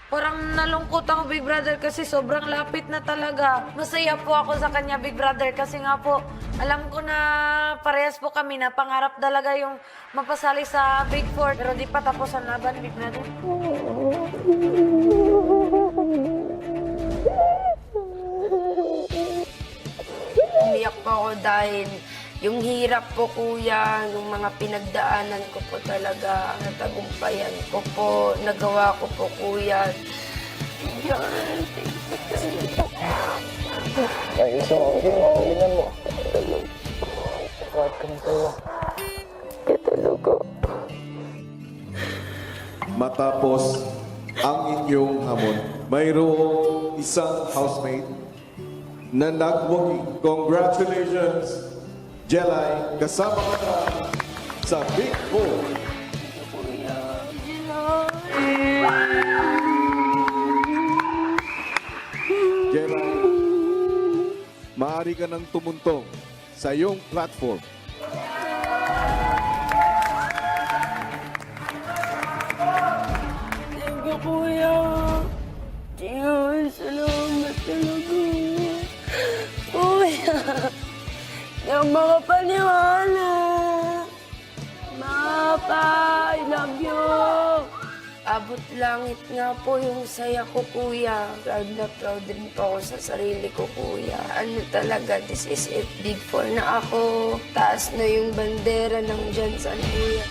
Parang nalungkot ako, Big Brother, kasi sobrang lapit na talaga. Masaya po ako sa kanya, Big Brother, kasi nga po, alam ko na parehas po kami na pangarap talaga yung mapasali sa Big Four. Pero di pa tapos ang laban, Big Brother. Umiyak po ako dahil yung hirap po, kuya, yung mga pinagdaanan ko po talaga, natagumpayan ko po, nagawa ko po, kuya. Ay, gusto mo. Tingnan mo. Huwag ka ng tawa. Matapos ang inyong hamon, mayroong isang housemate na nagwagi. Congratulations, Jelay, kasama ka na sa Big Four. Jelay, maaari ka nang tumuntong sa iyong platform. Thank you, kuya. Diyan, salamat talaga. Kuya, yung mga paniwala. Mapa, I love you. Abot langit nga po yung saya ko, kuya. Proud na proud din po ako sa sarili ko, kuya. Ano talaga, this is it. Big Four na ako. Taas na yung bandera ng Jansan, kuya.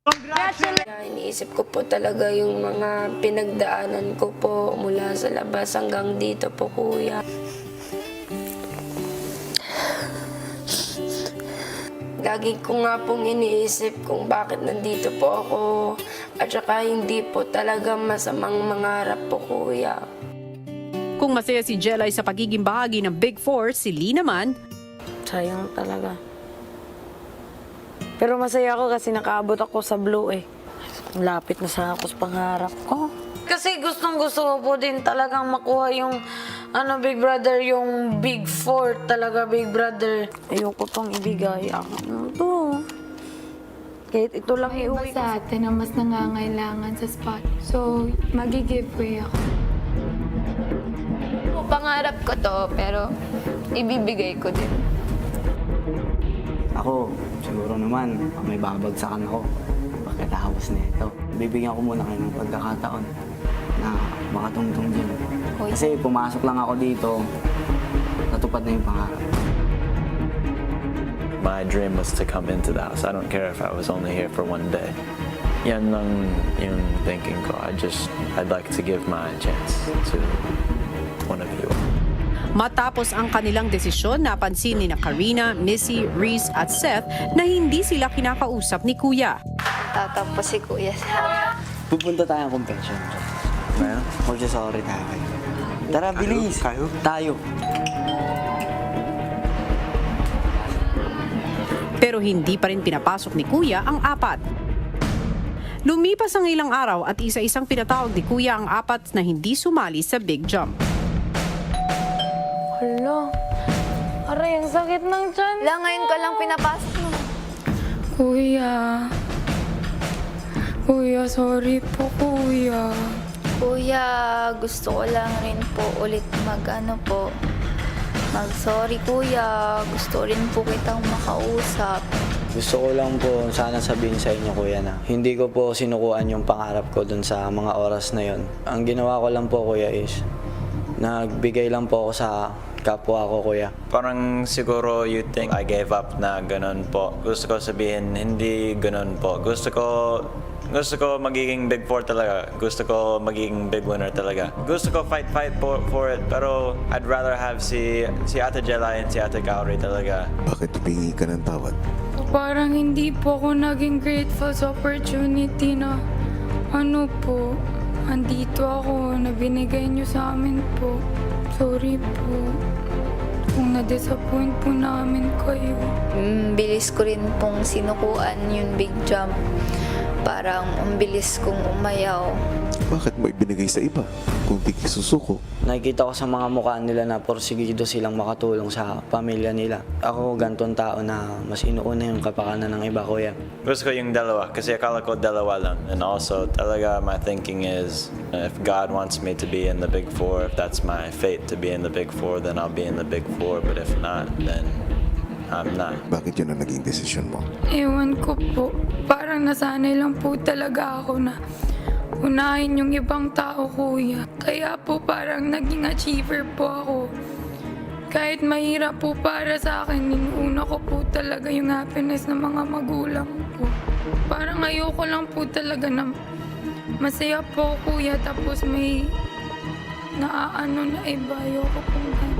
Congratulations! Iniisip ko po talaga yung mga pinagdaanan ko po mula sa labas hanggang dito po, kuya. Lagi ko nga pong iniisip kung bakit nandito po ako at saka hindi po talaga masamang mangarap po, kuya. Kung masaya si Jelay sa pagiging bahagi ng Big Four, si Lee naman, Sayang talaga. Pero masaya ako kasi nakaabot ako sa blue eh. Lapit na sana ako sa pangarap ko. Kasi gustong-gusto ko po din talagang makuha yung Big Brother, yung Big Four talaga, Big Brother. Ayoko pang ibigay. Ano to? Kahit ito lang May iba iuwi ko. sa atin na mas nangangailangan sa spot. So, mag-giveaway ako. Pangarap ko to, pero ibibigay ko din. Ako, siguro naman, may babagsakan ako pagkatapos na ito. Bibigyan ko muna kayo ng pagkakataon na makatungtong dyan. Kasi pumasok lang ako dito, natupad na yung pangarap. My dream was to come into the house. I don't care if I was only here for one day. Yan lang yung thinking ko. I'd like to give my chance to one of you. matapos ang kanilang desisyon, napansin ni na Karina, Missy, Reese at Seth na hindi sila kinakausap ni Kuya. Tatampo si Kuya sa Pupunta tayong confession. Magsasorry tayo kayo. Tara, bilis! Tayo. Pero hindi pa rin pinapasok ni Kuya ang apat. Lumipas ang ilang araw at isa-isang pinatawag ni Kuya ang apat na hindi sumali sa Big Jump. Hala, aray, ang sakit ng tiyan. ngayon ko lang pinapasok mo. Kuya. Kuya, sorry po, Kuya. Kuya, gusto ko lang rin po ulit mag-sorry, Kuya. Gusto rin po kitang makausap. Gusto ko lang po sana sabihin sa inyo, Kuya, na hindi ko po sinukuan yung pangarap ko dun sa mga oras na yon. Ang ginawa ko lang po, Kuya, is nagbigay lang po ako sa kapwa ko, Kuya. Parang siguro you think I gave up na ganun po. Gusto ko sabihin, hindi ganun po. Gusto ko magiging Big Four talaga. Gusto ko magiging big winner talaga. Gusto ko fight for it. Pero I'd rather have si Ate Jella and si Ate Kaori talaga. Bakit humingi ka ng tawad? Parang hindi po ako naging grateful sa opportunity na andito ako na binigay niyo sa amin po. Sorry po kung na-disappoint po namin kayo. Bilis ko rin pong sinukuan yung Big Jump. Parang ang bilis kong umayaw. Bakit mo ibinigay sa iba kung di ka susuko? Nakikita ko sa mga mukha nila na porsigido silang makatulong sa pamilya nila. Ako, gantong tao na mas inuuna yung kapakanan ng iba, kuya. Gusto ko yung dalawa kasi akala ko dalawa lang. And also, talaga my thinking is, if God wants me to be in the Big Four, if that's my fate to be in the Big Four, then I'll be in the Big Four. But if not, then I'm not. Bakit yun ang naging desisyon mo? Ewan ko po. Parang nasanay lang po talaga ako na unahin yung ibang tao, kuya. Kaya po parang naging achiever po ako. Kahit mahirap po para sa akin, inuuna ko po talaga yung happiness ng mga magulang ko. Parang ayoko lang po talaga na masaya po, kuya, tapos may naaano na iba. Ayoko po ganun.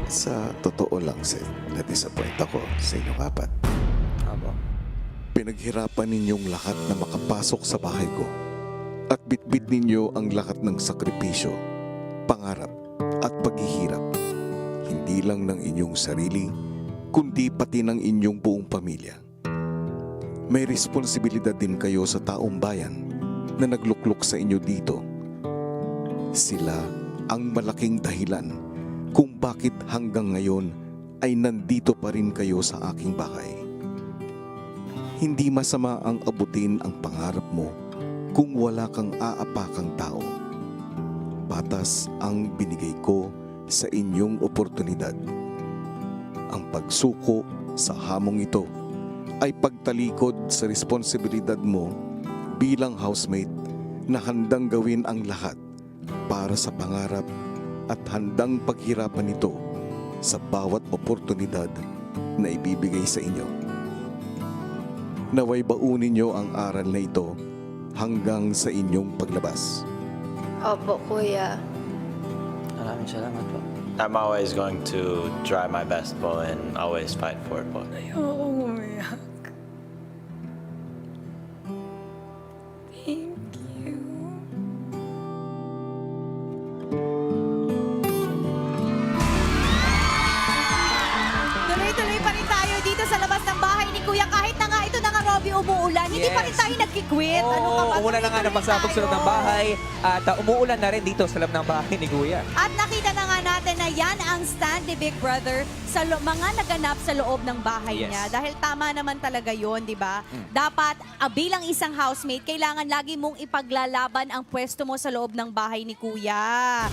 Sa totoo lang, Seth, na-disappoint ako sa inyong apat. Aba. Pinaghirapan ninyong lahat na makapasok sa bahay ko at bitbit ninyo ang lahat ng sakripisyo, pangarap at paghihirap. Hindi lang ng inyong sarili, kundi pati ng inyong buong pamilya. May responsibilidad din kayo sa taong bayan na nagluklok sa inyo dito. Sila ang malaking dahilan kung bakit hanggang ngayon ay nandito pa rin kayo sa aking bahay. Hindi masama ang abutin ang pangarap mo kung wala kang aapakang tao. Patas ang binigay ko sa inyong oportunidad. Ang pagsuko sa hamong ito ay pagtalikod sa responsibilidad mo bilang housemate na handang gawin ang lahat para sa pangarap at handang paghirapan ito sa bawat oportunidad na ibibigay sa inyo. Naway baunin niyo ang aral na ito hanggang sa inyong paglabas. Opo, kuya. Maraming salamat po. I'm always going to try my best po and always fight for it po. Ayoko umiyak. Thank you. Tuloy-tuloy pa rin tayo dito sa labas ng bahay ni Kuya. Kahit na nga ito na nga, Robby, umuulan, hindi pa rin tayo nagkikwit. Ano ka ba? Umulan na nga ng pagsabog sa loob ng bahay at umuulan na rin dito sa loob ng bahay ni Kuya. At nakita na nga natin na yan ang stand ni Big Brother sa mga naganap sa loob ng bahay Yes. niya. Dahil tama naman talaga yon, di ba? Dapat bilang isang housemate, kailangan lagi mong ipaglalaban ang pwesto mo sa loob ng bahay ni Kuya.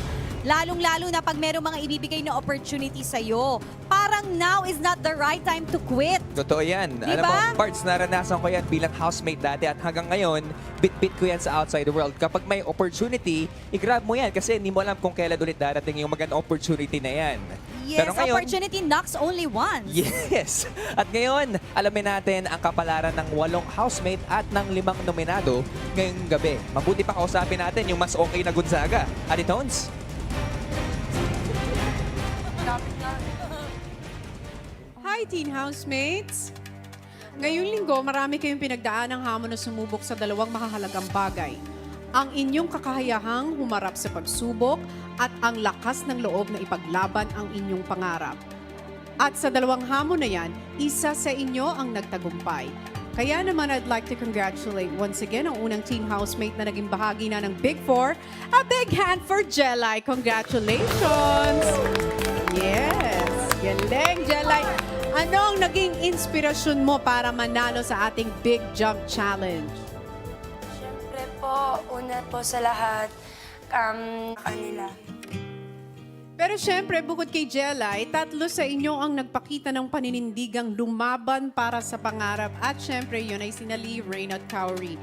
Lalong-lalo na pag merong mga ibibigay na opportunity sa'yo. Parang now is not the right time to quit. Totoo yan. Di Alam mo, ba? parts naranasan ko yan bilang housemate dati at hanggang ngayon, bit-bit ko yan sa outside the world. Kapag may opportunity, i-grab mo yan kasi hindi mo alam kung kailan ulit darating yung magandang opportunity na yan. Yes, Pero ngayon, opportunity knocks only once. yes. At ngayon, alamin natin ang kapalaran ng 8 housemate at ng 5 nominado ngayong gabi. Mabuti pa kausapin natin yung mas okay na Gonzaga. Adi Tones? Hi, teen housemates! Ngayong linggo, marami kayong pinagdaan ng hamon na sumubok sa 2 makahalagang bagay. Ang inyong kakahayahang humarap sa pagsubok at ang lakas ng loob na ipaglaban ang inyong pangarap. At sa 2 hamon na yan, isa sa inyo ang nagtagumpay. Kaya naman I'd like to congratulate once again ang unang teen housemate na naging bahagi na ng Big Four. A big hand for Jelay. Congratulations! Yes! Galing, Jelay! Ano ang naging inspirasyon mo para manalo sa ating Big Jump Challenge? Siyempre po, una po sa lahat, kanila. Pero syempre, bukod kay Jelay, 3 sa inyo ang nagpakita ng paninindigang lumaban para sa pangarap. At syempre, yun ay sina Lee, Rain at Cowrie.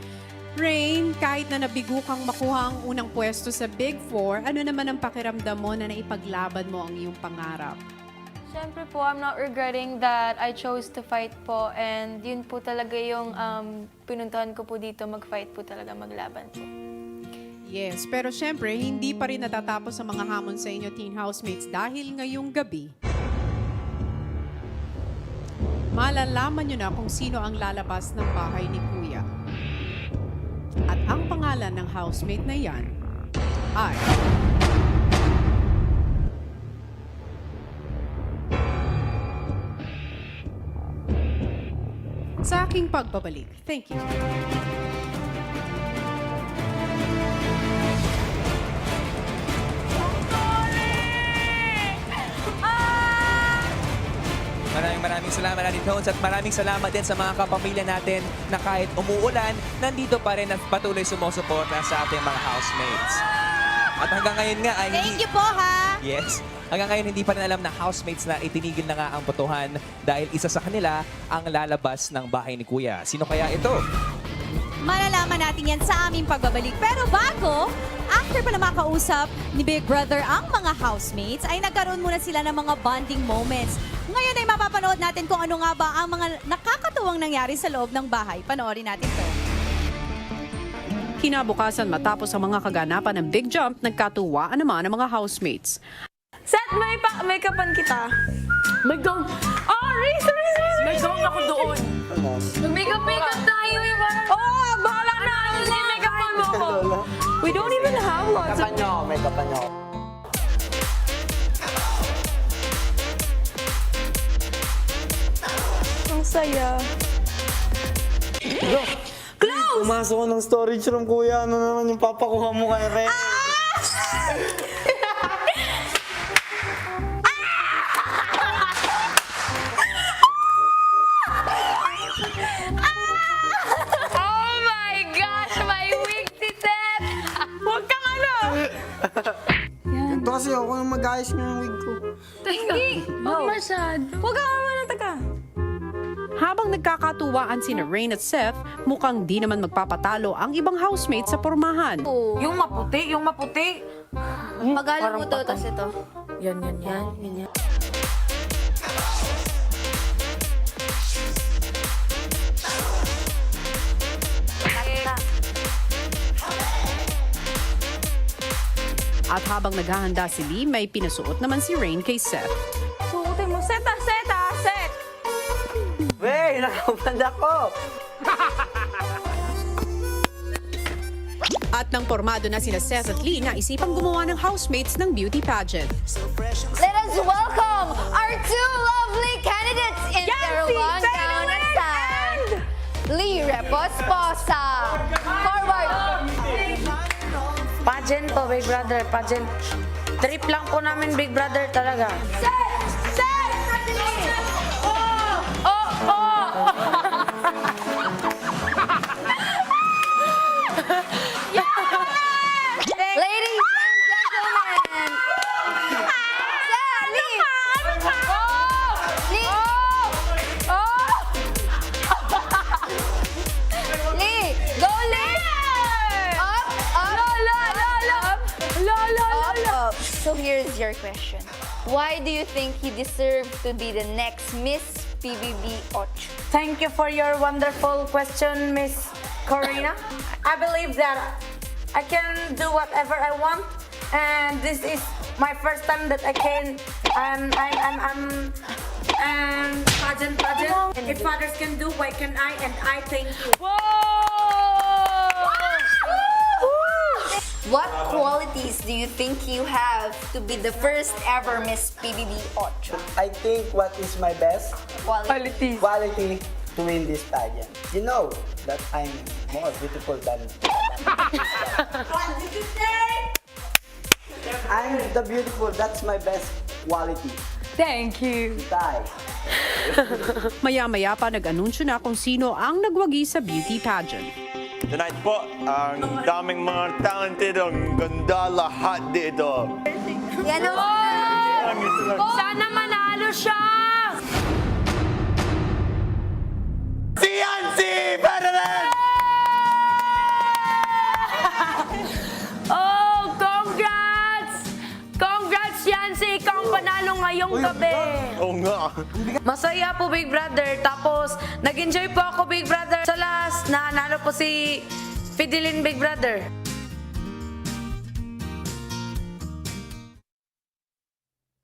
Rain, kahit na nabigo kang makuha ang unang pwesto sa Big Four, ano naman ang pakiramdam mo na naipaglaban mo ang iyong pangarap? Siyempre po, I'm not regretting that I chose to fight po. And yun po talaga yung pinuntahan ko po dito, mag-fight po talaga, maglaban po. Yes, pero syempre, hindi pa rin natatapos ang mga hamon sa inyo, teen housemates, dahil ngayong gabi, malalaman nyo na kung sino ang lalabas ng bahay ni Kuya. At ang pangalan ng housemate na yan ay... Sa aking pagbabalik. Thank you. Maraming salamat, Ate Tones, at maraming salamat din sa mga kapamilya natin na kahit umuulan, nandito pa rin at patuloy sumusuporta sa ating mga housemates. At hanggang ngayon nga ay Thank you po, ha? Yes. Hanggang ngayon hindi pa rin alam na housemates na itinigil na nga ang botohan dahil isa sa kanila ang lalabas ng bahay ni Kuya. Sino kaya ito? Malalaman natin yan sa aming pagbabalik. Pero bago, after pa na makausap ni Big Brother ang mga housemates, ay nagkaroon muna sila ng mga bonding moments. Ngayon ay mapapanood natin kung ano nga ba ang mga nakakatuwang nangyari sa loob ng bahay. Panoorin natin to. Kinabukasan matapos ang mga kaganapan ng Big Jump, nagkatuwaan naman ang mga housemates. Seth, may kapan kita. May gown. Oh, Riz! May gown ako doon. Mag-makeup tayo yung parang... Oh, bahala na! Hindi make-upan mo ako. We don't even have lots of... May kapan nyo. Ang saya. Pumasok ko ng storage room, Kuya. Ano naman yung papakuha mo kay Ren? Oh my gosh! My wig si Seth! Huwag kang ano! Ito kasi ako nang mag-ayos ng wig ko. Hindi! Huwag masyad. Huwag kang ano, taga. Habang nagkakatuwaan sina Rain at Seth, mukhang di naman magpapatalo ang ibang housemates sa pormahan. Yung maputi, yung maputi. Magaling mo to, tas ito. Yan. At habang naghahanda si Lee, may pinasuot naman si Rain kay Seth. Suotin mo. Set! Wey, nakabanda ko! At nang formado na sina Seth at Lee, naisipang gumawa ng housemates ng beauty pageant. Let us welcome our two lovely candidates in their long gown and style. Lee Reposposa. Forward. Pageant po, Big Brother. Pageant. Trip lang po namin, Big Brother, talaga. Ladies and gentlemen. Lee. Lee. Go, Lee. Up. So here's your question. Why do you think he deserved to be the next Miss PBB 8? Thank you for your wonderful question, Miss Corina. I believe that I can do whatever I want, and this is my first time that I can. I'm pageant. If others can do, why can I? And I thank you. What qualities do you think you have to be the first ever Miss PBB 8? I think what is my best Qualities. quality to win this pageant. You know that I'm more beautiful than... What did you say? I'm the beautiful, that's my best quality. Thank you. Tay. Maya-maya pa nag-anunsyo na kung sino ang nagwagi sa beauty pageant. Tonight po, ang daming mga talented, ang ganda lahat dito. Yan o. Sana manalo siya! Si Yancy Ferdinand! Oh, congrats! Congrats, Yancy! Ikaw ang panalo ngayong gabi. Oo nga. Masaya po, Big Brother. Tapos, nag-enjoy po ako, Big Brother. Sa last, nanalo po si Fidelin, Big Brother.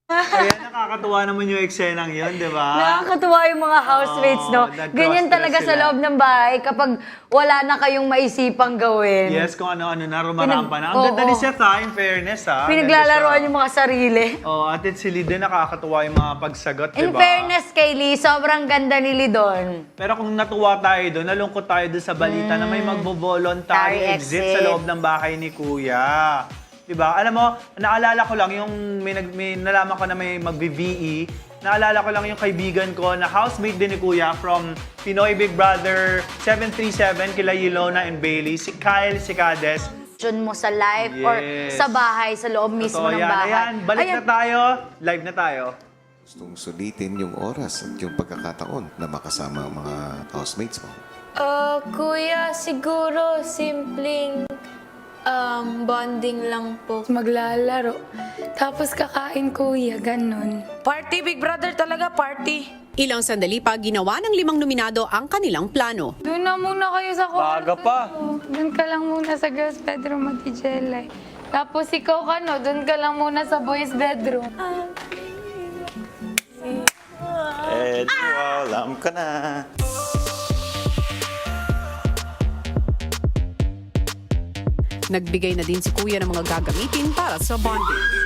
Kaya nakakatuwa naman yung eksenang yun, di ba? Nakakatuwa yung mga housemates, no? nag-cross Ganyan talaga dress sa sila. loob ng bahay kapag wala na kayong maisipang gawin. Yes, kung ano-ano na, rumarampa na. Ang Oo. ganda ni Seth, ha? In fairness, ha? Pinaglalaroan yung mga sarili. Oh, at si Lee din, nakakatuwa yung mga pagsagot, di In ba? fairness kay Lee, sobrang ganda ni Lee doon. Pero kung natuwa tayo doon, nalungkot tayo doon sa balita na may magbo-voluntary Voluntary exit sa exit. loob ng bahay ni Kuya. Diba? Alam mo, naalala ko lang yung may nalaman ko na may mag-VE Naalala ko lang yung kaibigan ko na housemate din ni Kuya from Pinoy Big Brother 737 kila Ilona and Bailey, si Kyle Sicades. Mo sa live or Yes. sa bahay, sa loob mismo Totoo ng yan. bahay. Ayan, balik Ayan. na tayo. Live na tayo. Gustong sulitin yung oras at yung pagkakataon na makasama ang mga housemates mo. Kuya, siguro simpleng bonding lang po. Maglalaro. Tapos kakain, kuya, ganun. Party, Big Brother talaga, party. Ilang sandali pa ginawa ng 5 nominado ang kanilang plano. Doon na muna kayo sa kwarto. Baga pa. Doon ka lang muna sa girls' bedroom, Ate Jelay. Tapos ikaw ka, no? Doon ka lang muna sa boys' bedroom. Alam ka na. Nagbigay na din si Kuya ng mga gagamitin para sa bonding.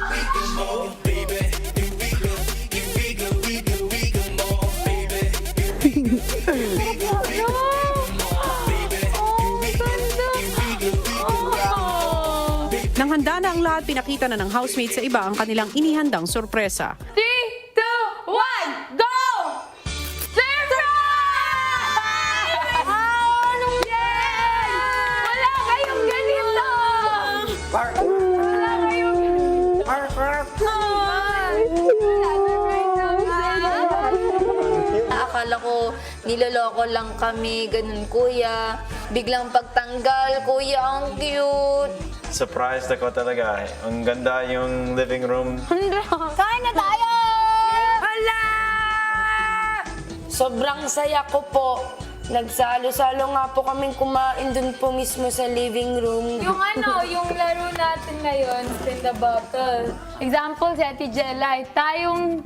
Nang handa na ang lahat, pinakita na ng housemates sa iba ang kanilang inihandang sorpresa. 3, 2, 1, go! Surprise! Anong yan? Wala kayong ganito! Wala kayong Akala ko niloloko lang kami, ganun kuya. Biglang pagtanggal, kuya, ang cute. Surprised ako talaga. Ang ganda yung living room. Kain na tayo! Hala! Sobrang saya ko po. Nagsalo-salo nga po kaming kumain dun po mismo sa living room. Yung yung laro natin ngayon, spin the bottle. Example, si Ate Jelay, tayong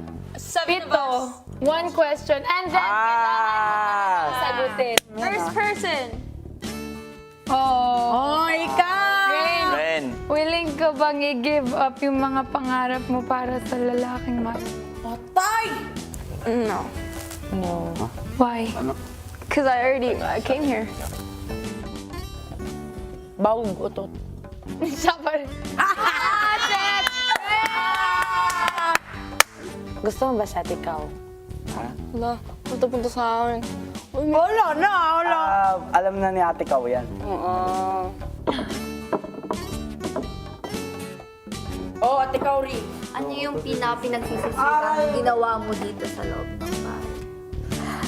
pito, one question, and then kailangan sagutin. First person. Oh, ikaw! Ren. Willing ka bang i-give up yung mga pangarap mo para sa lalaking Patay! No. Why? Because I came here. Bawog utot. Siya pa rin. Gusto mo ba sa ikaw? Wala, punta sa akin. Wala na, wala. Alam na ni Ate Kau yan. Oh, Ate Kauri. Ano yung pinagsisisihan ginawa mo dito sa loob ng bahay?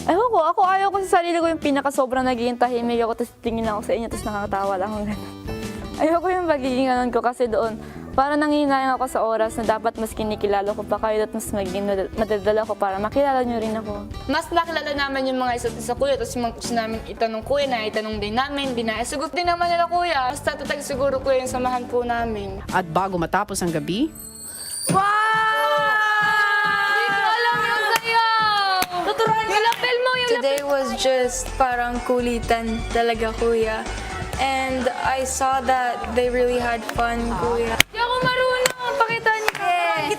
Ewan ko, ako ayaw ko sa sarili ko yung pinaka-sobrang nagiging tahimik ako, tapos tingin ako sa inyo, tapos nakakatawa lang ako gano'n. Ayoko yung magiging ganon ko kasi doon, para nangihinayang ako sa oras na dapat mas kinikilala ko pa kayo at mas magiging madadala ko para makilala nyo rin ako. Mas nakilala naman yung mga isa't isa kuya, tapos yung gusto namin itanong kuya na itanong din namin, sagot din naman nila kuya. Basta tatag siguro kuya yung samahan po namin. At bago matapos ang gabi, Today was just parang kulitan talaga kuya. And I saw that they really had fun kuya. Hindi ako marunong. Pakita niyo.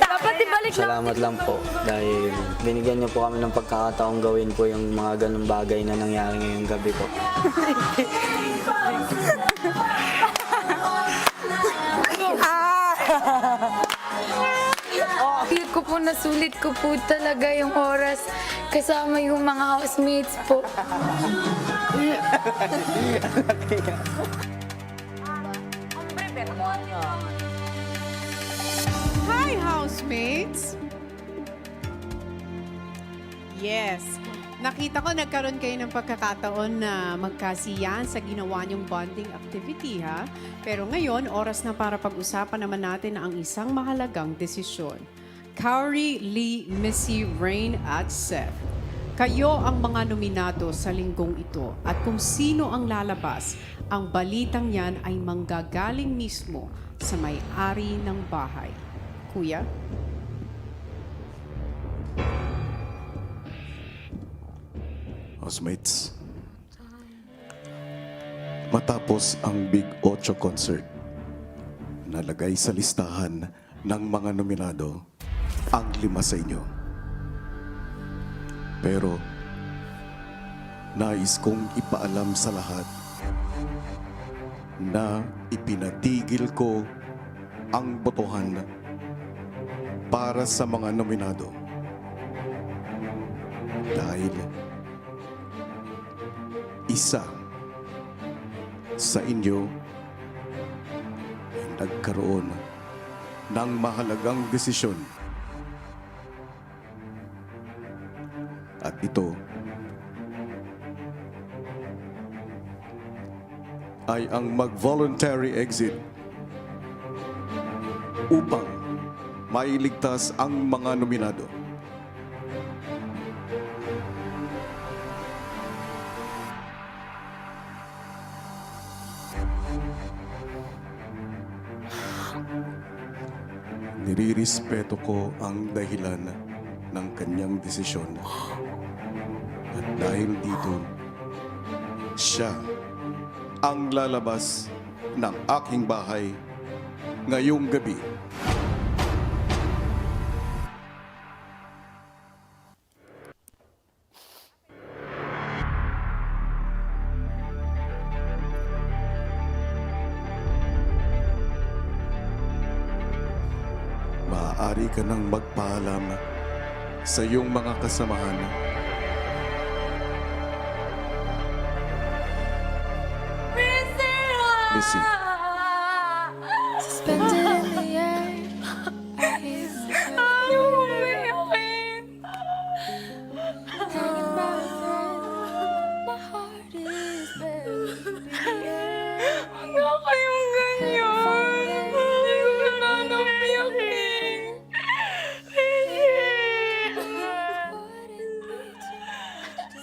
Dapat ibalik lang. Salamat lang po dahil binigyan niyo po kami ng pagkakataong gawin po yung mga ganung bagay na nangyari ngayong gabi po. Feel ko po, nasulit ko po talaga yung oras kasama yung mga housemates po. hi housemates! Yes, nakita ko nagkaroon kayo ng pagkakataon na magkasiyahan sa ginawa niyong bonding activity ha. Pero ngayon, oras na para pag-usapan naman natin ang isang mahalagang desisyon. Kauri, Lee, Missy, Rain at Seth. Kayo ang mga nominado sa linggong ito at kung sino ang lalabas, ang balitang yan ay manggagaling mismo sa may-ari ng bahay. Kuya? Housemates, matapos ang Big Ocho concert, nalagay sa listahan ng mga nominado ang 5 sa inyo. Pero, nais kong ipaalam sa lahat na ipinatigil ko ang botohan para sa mga nominado Dahil isa sa inyo ay nagkaroon ng mahalagang desisyon. At ito ay ang mag-voluntary exit upang mailigtas ang mga nominado. Nirirespeto ko ang dahilan ng kanyang desisyon. At dahil dito, siya ang lalabas ng aking bahay ngayong gabi. Maaari ka nang magpaalam sa iyong mga kasamahan. Missy. Suspended in the air. I hear hanging by a thread. My heart is barely beating. Huwag kayong ganyan. Hindi ko na napiyakin.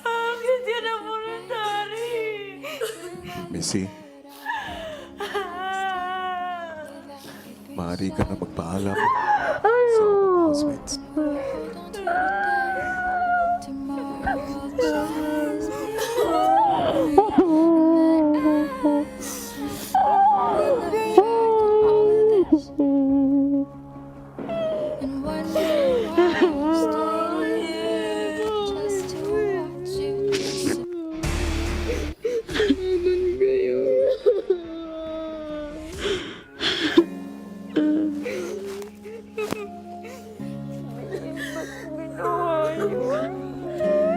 Bakit yun ang voluntary? Missy. Maaari ka na magpaalam sa mga housemates.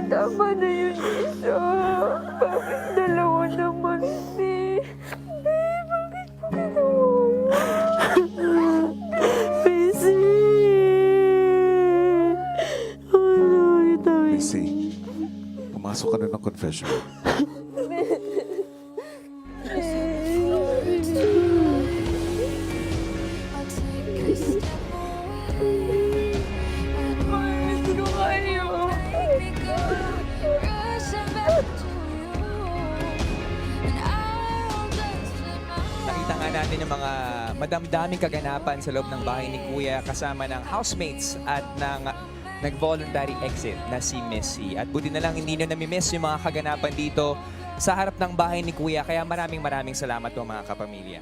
Tama na yun isa. Bakit dalawa naman, eh? Bakit mo ginawa yun? Busy! Missy, pumasok ka na ng confession. Miss ko kayo. Nakita nga natin yung mga madamdaming kaganapan sa loob ng bahay ni Kuya kasama ng housemates at ng nag-voluntary exit na si Missy. At buti na lang hindi nyo nami-miss yung mga kaganapan dito sa harap ng bahay ni Kuya. Kaya maraming salamat po mga kapamilya.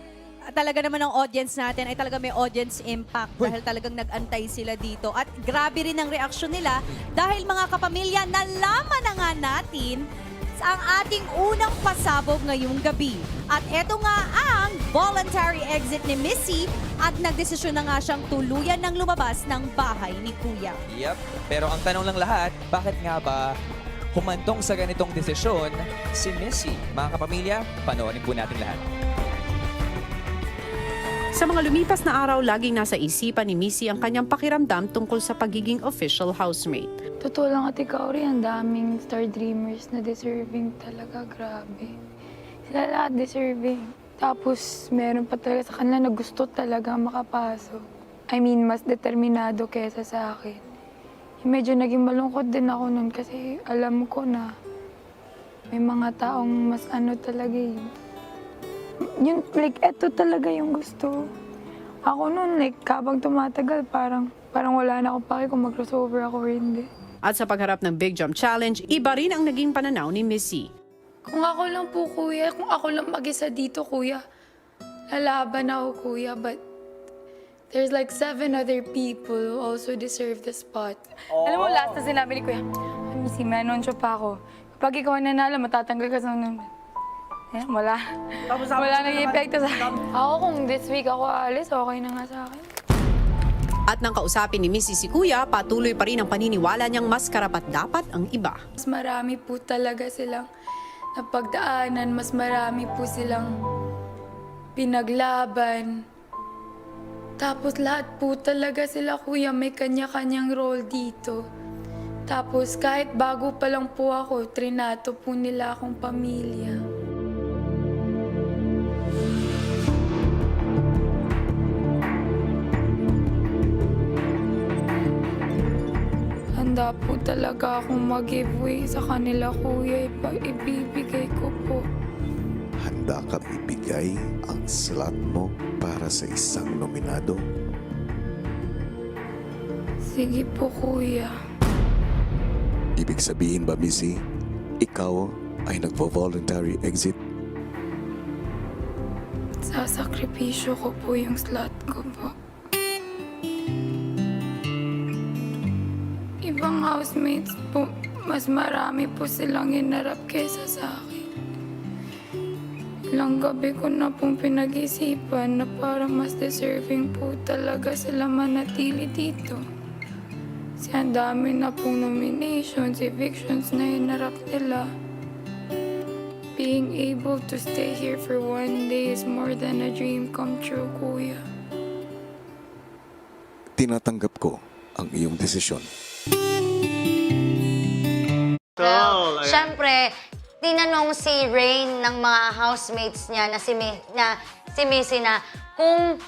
Talaga naman ang audience natin ay talaga may audience impact dahil talagang nag-antay sila dito. At grabe rin ang reaksyon nila dahil mga kapamilya, nalaman na nga natin ang ating unang pasabog ngayong gabi. At eto nga ang voluntary exit ni Missy at nagdesisyon na nga siyang tuluyan ng lumabas ng bahay ni Kuya. Yep. Pero ang tanong lang lahat, bakit nga ba humantong sa ganitong desisyon si Missy? Mga kapamilya, panoorin po natin lahat. Sa mga lumipas na araw, laging nasa isipan ni Missy ang kanyang pakiramdam tungkol sa pagiging official housemate. Totoo lang, Ate Kaori, ang daming star dreamers na deserving talaga. Grabe. Sila lahat deserving. Tapos, meron pa talaga sa kanila na gusto talaga makapasok. I mean, mas determinado kesa sa akin. Medyo naging malungkot din ako nun kasi alam ko na may mga taong mas ano talaga eh. Yun, like, eto talaga yung gusto. Ako nun, like, habang tumatagal, parang wala na akong pake kung mag-crossover ako or hindi. At sa pagharap ng Big Jump Challenge, iba rin ang naging pananaw ni Missy. Kung ako lang po, Kuya, kung ako lang mag-isa dito, Kuya, lalaban ako, Kuya, but there's like 7 other people who also deserve the spot. Alam mo, last na sinabi ni Kuya, Missy, may anunsyo pa ako. Kapag ikaw ang nanalo, matatanggal ka sa nunod. Eh, wala. Wala nang epekto sa akin. Ako, kung this week ako alis, okay na nga sa akin. At nang kausapin ni Mrs. si Kuya, patuloy pa rin ang paniniwala niyang mas karapat-dapat ang iba. Mas marami po talaga silang napagdaanan, mas marami po silang pinaglaban. Tapos lahat po talaga sila, Kuya, may kanya-kanyang role dito. Tapos kahit bago pa lang po ako, trinato po nila akong pamilya. Handa po talaga akong mag-giveaway sa kanila, Kuya. Ibibigay ko po. Handa ka ibigay ang slot mo para sa isang nominado? Sige po, Kuya. Ibig sabihin ba, Missy, ikaw ay nagvo-voluntary exit? Sasakripisyo ko po yung slot ko po. Ibang housemates po, mas marami po silang hinarap kaysa sa akin. Ilang gabi ko na pong pinag-isipan na parang mas deserving po talaga sila manatili dito. Kasi ang dami na pong nominations, evictions na hinarap nila. Being able to stay here for one day is more than a dream come true, Kuya. Tinatanggap ko ang iyong desisyon. Well, syempre, tinanong si Rain ng mga housemates niya na si Missy na kung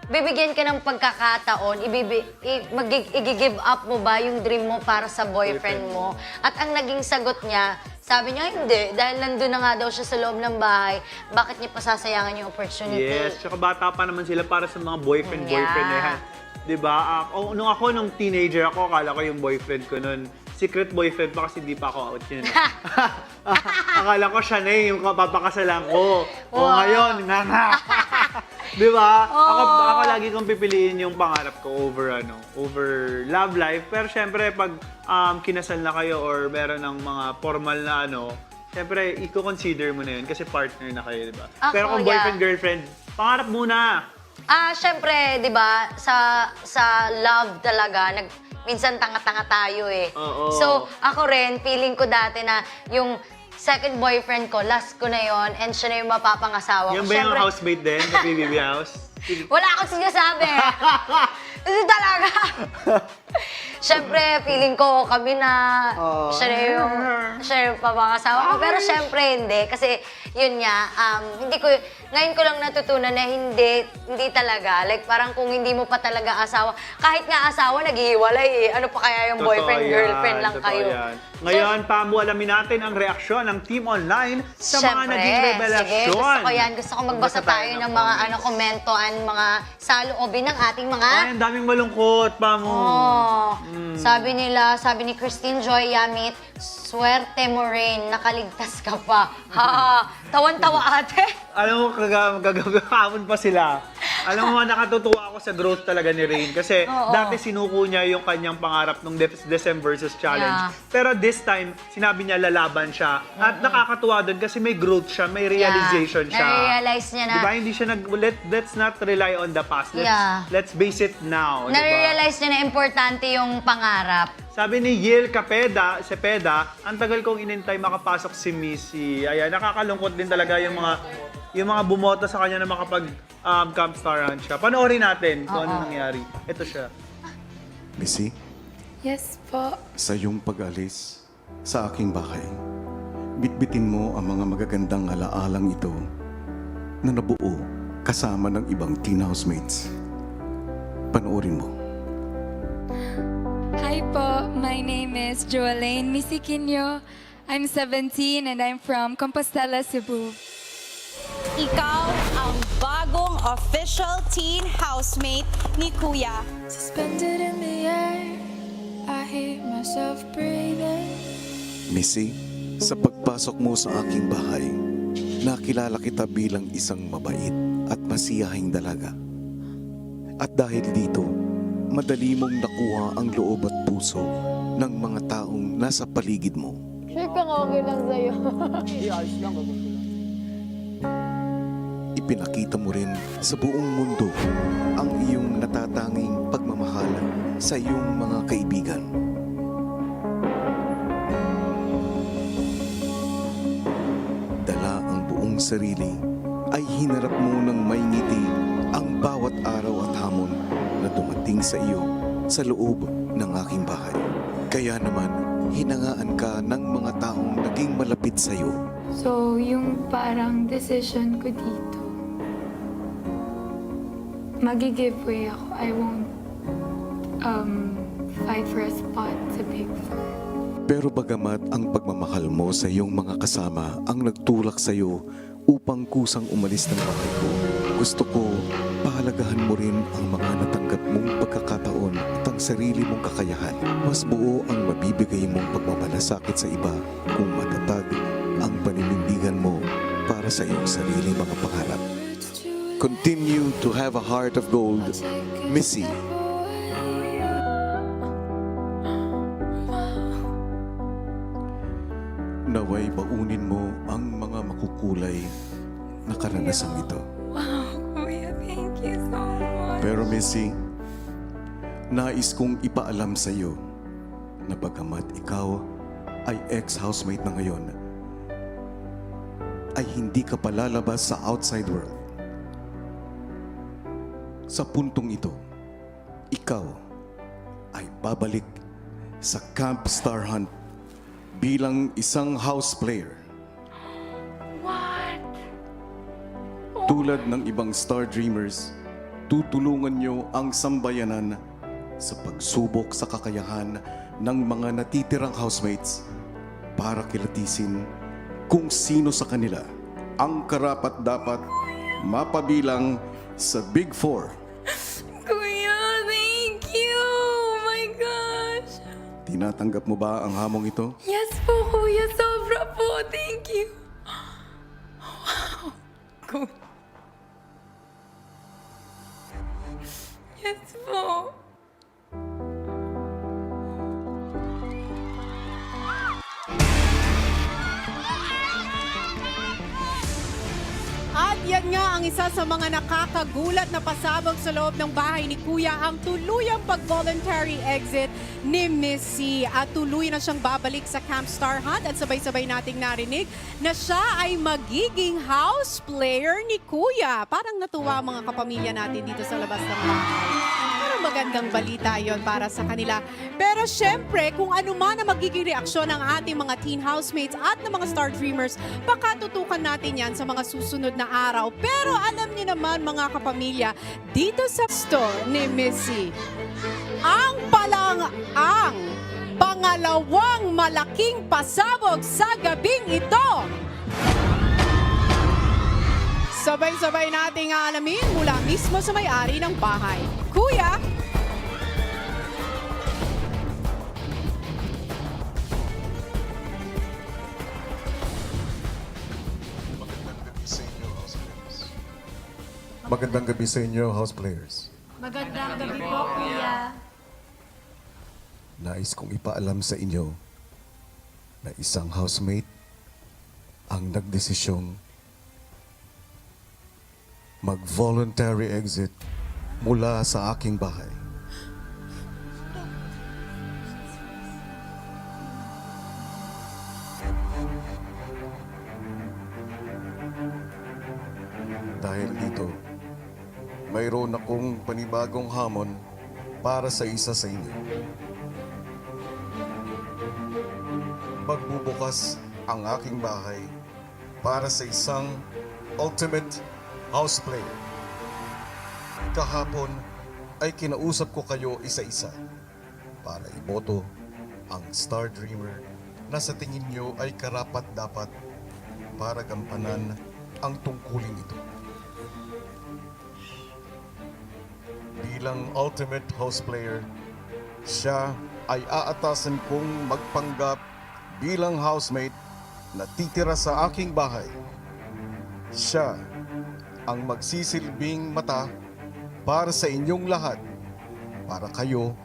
bibigyan ka ng pagkakataon, i-give up mo ba yung dream mo para sa boyfriend mo? At ang naging sagot niya, sabi niya, hindi. Dahil nandun na nga daw siya sa loob ng bahay, bakit niya pasasayangan yung opportunity? Yes, tsaka bata pa naman sila para sa mga boyfriend na yan. Diba? Nung teenager ako, akala ko yung boyfriend ko nun. Secret boyfriend pa kasi hindi pa ako out yun. Akala ko siya na yung papakasalan ko. O ngayon, nga. Diba? Ako lagi kong pipiliin yung pangarap ko over love life. Pero syempre, pag kinasal na kayo or meron ng mga formal na syempre, i-consider mo na yun kasi partner na kayo, diba? Pero kung boyfriend-girlfriend, pangarap muna. Syempre, 'di ba, sa love talaga, minsan tanga-tanga tayo eh. So, ako rin, feeling ko dati na yung second boyfriend ko, last ko na yon, and siya na yung mapapangasawa ko. Yan ba yung housemate din sa PBB House? Wala akong sinasabi. Kasi talaga. Siyempre, feeling ko kami na siya na yung papangasawa ko. Pero siyempre hindi. Kasi yun nga, ngayon ko lang natutunan na hindi talaga. Like parang kung hindi mo pa talaga asawa, kahit nga asawa, naghihiwalay eh. Ano pa kaya yung boyfriend, girlfriend lang kayo. Ngayon, Pambu, alamin natin ang reaksyon ng Team Online sa mga naging revelasyon. Sige, gusto ko yan. Gusto ko magbasa tayo ng mga komentoan, mga saloobin ng ating mga... Ay, ang daming malungkot, Pambu. Sabi ni Christine Joy Yamit, swerte mo rin, nakaligtas ka pa. Tawan-tawa ate. Alam mo, gagawin pa sila. Alam mo, nakatutuwa ako sa growth talaga ni Rain. Kasi dati sinuko niya yung kanyang pangarap nung December versus Challenge. Pero this time, sinabi niya lalaban siya. At nakakatuwa doon kasi may growth siya, may realization siya. Na-realize niya na. Diba? Hindi siya let's not rely on the past. Let's base it now. Na-realize niya na importante yung pangarap. Sabi ni Yil Cepeda, ang tagal kong inintay makapasok si Missy. Ayan, nakakalungkot din talaga yung mga bumoto sa kanya na makapag-campstaran siya. Panoorin natin kung ano nangyari. Ito siya. Missy, Yes po. sa iyong pag-alis sa aking bahay, bitbitin mo ang mga magagandang alaalang ito na nabuo kasama ng ibang teen housemates. Panoorin mo. Hi po, my name is Joelaine Misiquinho. I'm 17 and I'm from Compostela, Cebu. Ikaw ang bagong official teen housemate ni Kuya. Suspended in the air, I hear myself breathing. Missy, sa pagpasok mo sa aking bahay, nakilala kita bilang isang mabait at masiyahing dalaga. At dahil dito, madali mong nakuha ang loob at puso ng mga taong nasa paligid mo. Sure kang okay lang sa'yo. Ipinakita mo rin sa buong mundo ang iyong natatanging pagmamahal sa iyong mga kaibigan. Dala ang buong sarili ay hinarap mo ng may ngiti ang bawat araw at hamon na dumating sa iyo sa loob ng aking bahay. Kaya naman, hinangaan ka ng mga taong naging malapit sa iyo. So, yung parang decision ko dito, magi-giveaway ako. I won't fight for a spot sa Big Four. Pero bagamat ang pagmamahal mo sa iyong mga kasama ang nagtulak sa iyo upang kusang umalis ng bahay ko, gusto ko pahalagahan mo rin ang mga natanggap mong pagkakataon at ang sarili mong kakayahan. Mas buo ang mabibigay mong pagmamalasakit sa iba kung matatag ang paninindigan mo para sa iyong sarili mga pangarap. Continue to have a heart of gold, Missy. Naway baunin mo ang mga makukulay na karanasang ito. Wow, Kuya, thank you so much. Pero Missy, nais kong ipaalam sa iyo na bagamat ikaw ay ex-housemate na ngayon, ay hindi ka palalabas sa outside world. Sa puntong ito, ikaw ay babalik sa Camp Star Hunt bilang isang house player. What? Tulad ng ibang Star Dreamers, tutulungan nyo ang sambayanan sa pagsubok sa kakayahan ng mga natitirang housemates para kilatisin kung sino sa kanila ang karapat-dapat mapabilang sa Big Four. Kuya, thank you! Oh my gosh! Tinatanggap mo ba ang hamong ito? Yes po, Kuya. Sobra po. Thank you. Wow. Good. Yes po. At yan nga ang isa sa mga nakakagulat na pasabog sa loob ng bahay ni Kuya, ang tuluyang pag-voluntary exit ni Missy. At tuluyan na siyang babalik sa Camp Star Hunt at sabay-sabay nating narinig na siya ay magiging house player ni Kuya. Parang natuwa ang mga kapamilya natin dito sa labas ng bahay. Pero magandang balita yon para sa kanila. Pero syempre, kung ano man ang magiging reaksyon ng ating mga teen housemates at ng mga Star Dreamers, pakatutukan natin yan sa mga susunod na araw. Pero alam niyo naman mga kapamilya, dito sa store ni Missy, ang pangalawang malaking pasabog sa gabing ito. Sabay-sabay nating aalamin mula mismo sa may-ari ng bahay. Kuya! Magandang gabi sa inyo, house players. Magandang gabi po, Kuya. Nais kong ipaalam sa inyo na isang housemate ang nagdesisyong mag-voluntary exit mula sa aking bahay. Dahil dito, mayroon akong panibagong hamon para sa isa sa inyo. Magbubukas ang aking bahay para sa isang ultimate house player. Kahapon ay kinausap ko kayo isa-isa para iboto ang Star Dreamer na sa tingin nyo ay karapat-dapat para gampanan ang tungkulin ito. Bilang ultimate house player, siya ay aatasan kong magpanggap bilang housemate na titira sa aking bahay. Siya ang magsisilbing mata para sa inyong lahat para kayo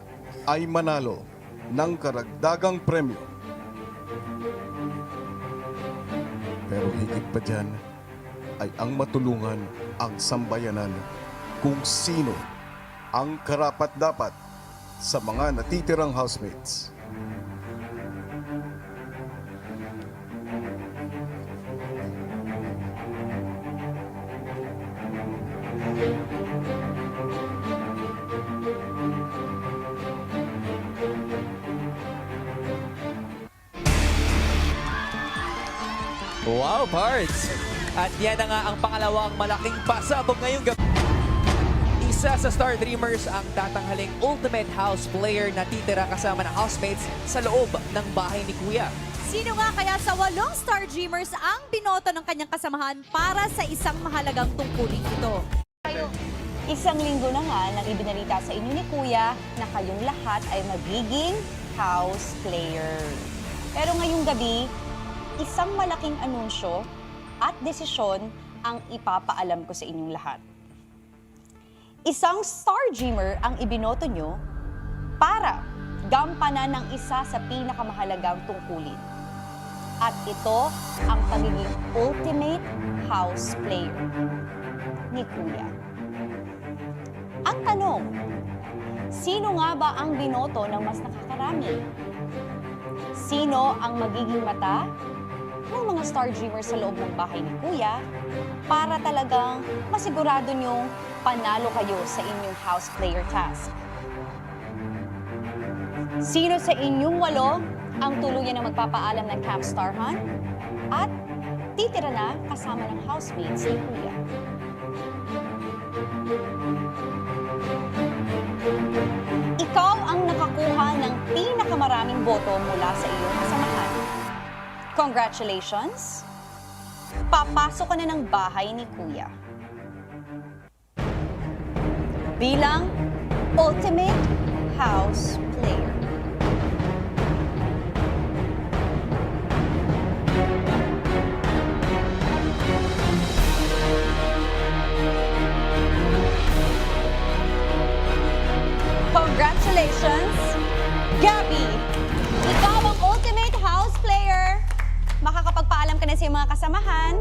ay manalo ng karagdagang premyo. Pero higit pa dyan ay ang matulungan ang sambayanan kung sino ang karapat-dapat sa mga natitirang housemates. Wow, Pards! At yan na nga ang pangalawang malaking pasabog ngayong gabi. Isa sa Star Dreamers ang tatanghaling ultimate house player na titira kasama ng housemates sa loob ng bahay ni Kuya. Sino nga kaya sa 8 Star Dreamers ang binoto ng kanyang kasamahan para sa isang mahalagang tungkulin ito? Isang linggo na nga nang ibinalita sa inyo ni Kuya na kayong lahat ay magiging house player. Pero ngayong gabi, isang malaking anunsyo at desisyon ang ipapaalam ko sa inyong lahat. Isang Star Dreamer ang ibinoto nyo para gampanan ng isa sa pinakamahalagang tungkulin. At ito ang pagiging ultimate house player ni Kuya. Ang tanong, sino nga ba ang binoto ng mas nakakarami? Sino ang magiging mata ng mga Star Dreamers sa loob ng bahay ni Kuya para talagang masigurado niyong panalo kayo sa inyong house player task? Sino sa inyong 8 ang tuluyan na magpapaalam ng Camp Star Hunt at titira na kasama ng housemates ni Kuya? Ikaw ang nakakuha ng pinakamaraming boto mula sa iyong kasamahan. Congratulations! Papasok ka na ng bahay ni Kuya. Bilang ultimate house player. Congratulations, Gabby! Ikaw ang ultimate house player. Makakapagpaalam ka na sa iyong mga kasamahan.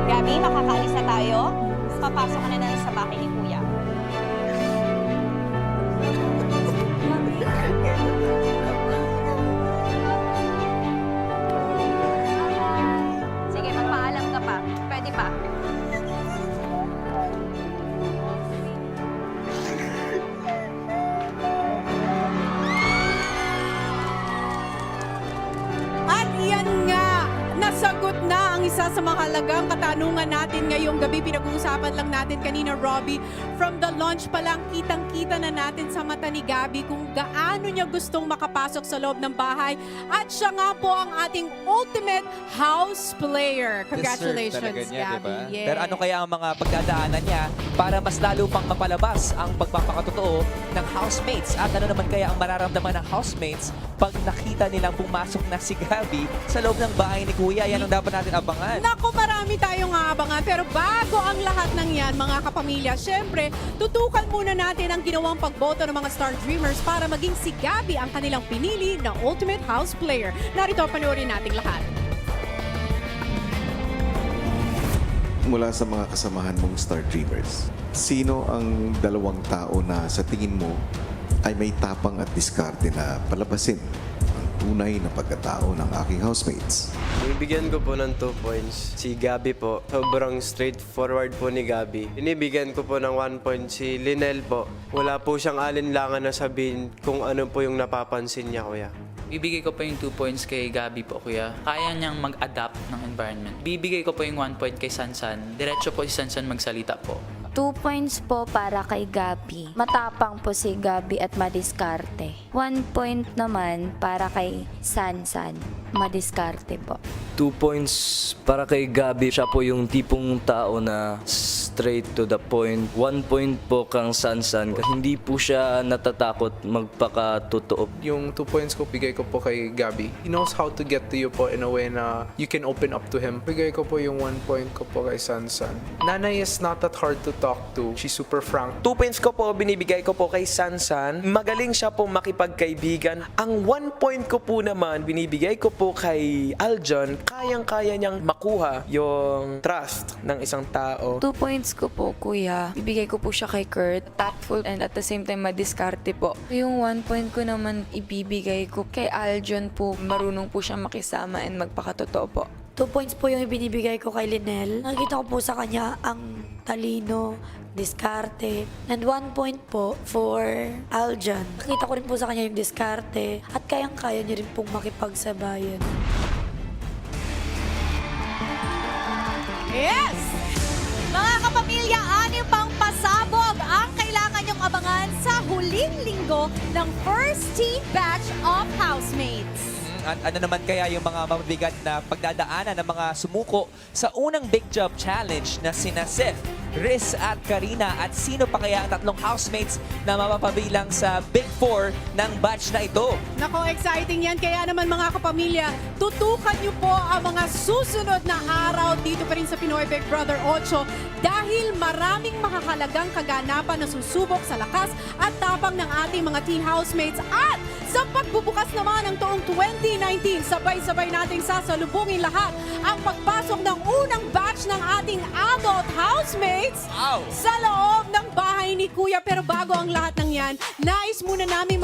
Gabby, makakaalis na tayo. Papasok ka na sa bahay ni Kuya. Sige, magpaalam ka pa. Pwede pa. At iyan nga, nasagot na ang isa sa mahalagang katanungan natin ngayong gabi. Pinag-uusapan lang natin kanina, Robbie. From the launch pa lang, kitang-kita na natin sa mata ni Gabby kung gaano niya gustong makapasok sa loob ng bahay. At siya nga po ang ating ultimate house player. Congratulations, Deserve talaga niya, Gabby. diba? Yes. Pero ano kaya ang mga pagdadaanan niya para mas lalo pang mapalabas ang pagpapakatotoo ng housemates? At ano naman kaya ang mararamdaman ng housemates pag nakita nilang pumasok na si Gabby sa loob ng bahay ni Kuya? Yan ang dapat natin abangan. Naku, marami tayong aabangan. Pero bago ang lahat ng yan, mga kapamilya, syempre, tutukan muna natin ang ginawang pagboto ng mga Star Dreamers para maging si Gabby ang kanilang pinili na ultimate house player. Narito, panoorin natin lahat. Mula sa mga kasamahan mong Star Dreamers, sino ang 2 tao na sa tingin mo ay may tapang at diskarte na palabasin ang tunay na pagkatao ng aking housemates? Bibigyan ko po ng 2 points. Si Gabby po. Sobrang straightforward po ni Gabby. Binibigyan ko po ng 1 point si Linel po. Wala po siyang alinlangan na sabihin kung ano po yung napapansin niya, Kuya. Bibigay ko po yung 2 points kay Gabby po, Kuya. Kaya niyang mag-adapt ng environment. Bibigay ko po yung 1 point kay Sansan. Diretso po si Sansan magsalita po. 2 points po para kay Gabby. Matapang po si Gabby at madiskarte. 1 point naman para kay Sansan. Madiskarte po. 2 points para kay Gabby. Siya po yung tipong tao na straight to the point. 1 point po kang Sansan. Hindi po siya natatakot magpakatotoo. Yung 2 points ko, bigay ko po kay Gabby. He knows how to get to you po in a way na you can open up to him. Bigay ko po yung 1 point ko po kay Sansan. Nanay is not that hard to talk to. She's super frank. 2 points ko po, binibigay ko po kay Sansan. Magaling siya po makipagkaibigan. Ang 1 point ko po naman, binibigay ko po kay Aljon. kayang-kaya niyang makuha yung trust ng isang tao. 2 points ko po, kuya. Ibigay ko po siya kay Kurt. Tactful and at the same time madiskarte po. Yung 1 point ko naman ibibigay ko kay Aljon po. Marunong po siya makisama and magpakatotoo po. 2 points po yung ibinibigay ko kay Linel. Nakikita ko po sa kanya ang talino, diskarte. And 1 point po for Aljan. Nakita ko rin po sa kanya yung diskarte at kayang-kaya niya rin pong makipagsabayan. Yes! Mga kapamilya, 6 pang pasabog ang kailangan niyong abangan sa huling linggo ng first teen batch of housemates. At ano naman kaya yung mga mabigat na pagdadaanan ng mga sumuko sa unang Big Job Challenge na sina Seth, Riz at Karina, at sino pa kaya ang tatlong housemates na mapapabilang sa Big 4 ng batch na ito? Nako, exciting yan. Kaya naman mga kapamilya, tutukan niyo po ang mga susunod na araw dito pa rin sa Pinoy Big Brother 8 dahil maraming makakalagang kaganapan na susubok sa lakas at tapang ng ating mga teen housemates. At sa pagbubukas naman ng taong 2019, sabay-sabay nating sasalubungin lahat ang pagpasok ng unang batch ng ating adult housemates sa loob ng bahay ni Kuya. Pero bago ang lahat ng yan, nais muna namin